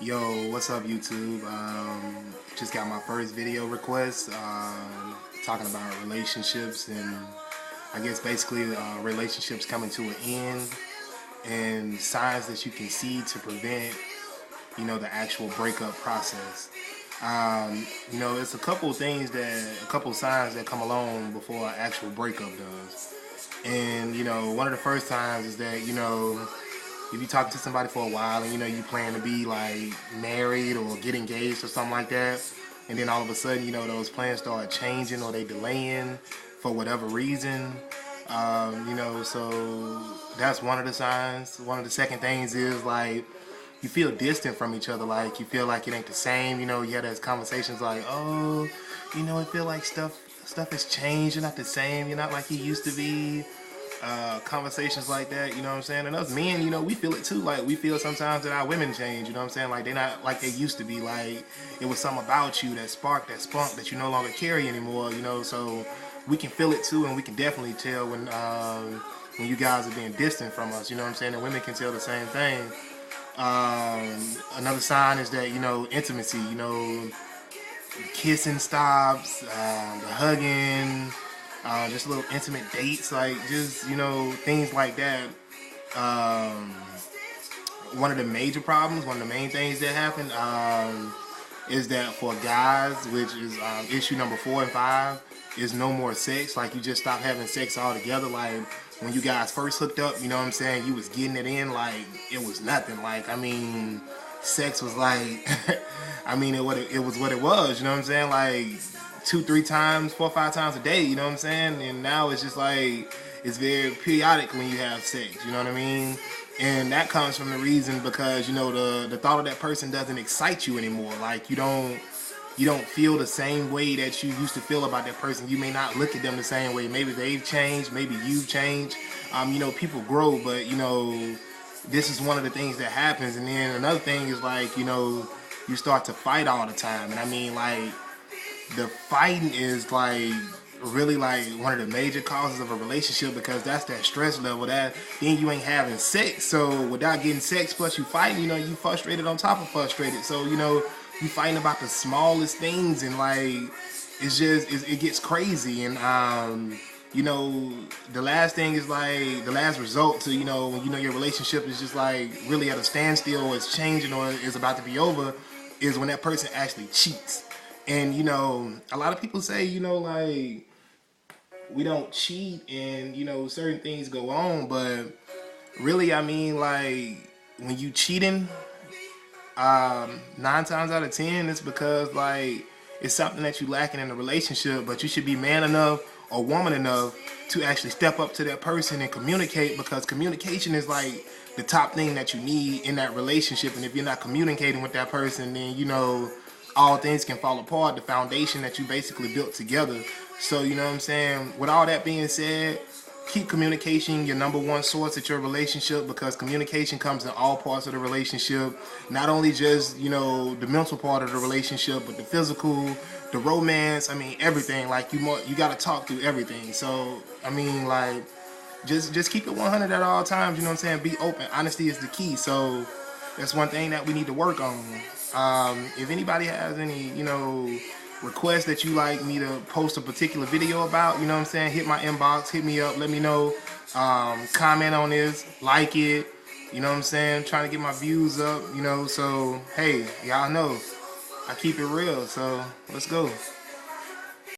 Yo, what's up YouTube? Just got my first video request talking about relationships and I guess basically relationships coming to an end and signs that you can see to prevent, the actual breakup process. It's a couple signs that come along before an actual breakup does. And, one of the first times is that, if you talk to somebody for a while and you plan to be like married or get engaged or something like that, and then all of a sudden those plans start changing or they delaying for whatever reason, so that's one of the signs. One of the second things is like you feel distant from each other, like you feel like it ain't the same. You have those conversations like, oh, it feel like stuff has changed. You're not the same. You're not like you used to be. Conversations like that, you know what I'm saying? And us men, we feel it too. Like we feel sometimes that our women change, you know what I'm saying? Like they're not like they used to be. Like it was something about you that sparked, that spunk that you no longer carry anymore, so we can feel it too, and we can definitely tell when you guys are being distant from us, you know what I'm saying? And women can tell the same thing. Another sign is that, intimacy, kissing stops, the hugging, just little intimate dates, like just things like that. One of the major problems, one of the main things that happen, is that for guys, which is issue number 4 and 5, is no more sex. Like you just stop having sex altogether. Like when you guys first hooked up, you know what I'm saying, you was getting it in like it was nothing. Like sex was like it was what it was, you know what I'm saying? Like 2, 3 times, 4, 5 times a day, you know what I'm saying? And now it's just like it's very periodic when you have sex, you know what I mean? And that comes from the reason because the thought of that person doesn't excite you anymore. Like you don't feel the same way that you used to feel about that person. You may not look at them the same way. Maybe they've changed, maybe you've changed. People grow, but this is one of the things that happens. And then another thing is like, you start to fight all the time. And like the fighting is like really like one of the major causes of a relationship, because that's that stress level that then you ain't having sex. So without getting sex plus you fighting, you frustrated on top of frustrated. So you fighting about the smallest things, and like it gets crazy. And the last thing is like the last result to when your relationship is just like really at a standstill, or it's changing, or is about to be over, is when that person actually cheats. And a lot of people say like we don't cheat, and certain things go on, but really like when you cheating, 9 times out of 10 it's because like it's something that you lacking in a relationship. But you should be man enough or woman enough to actually step up to that person and communicate, because communication is like the top thing that you need in that relationship. And if you're not communicating with that person, then all things can fall apart, the foundation that you basically built together. So what I'm saying, with all that being said, keep communication your number one source at your relationship, because communication comes in all parts of the relationship, not only just the mental part of the relationship, but the physical, the romance, everything. Like you got to talk through everything. So like just keep it 100 at all times, you know what I'm saying? Be open. Honesty is the key. So that's one thing that we need to work on. If anybody has any requests that you like me to post a particular video about, you know what I'm saying, hit my inbox, hit me up, let me know. Comment on this, like it, you know what I'm saying, trying to get my views up, so hey, y'all know I keep it real, so let's go.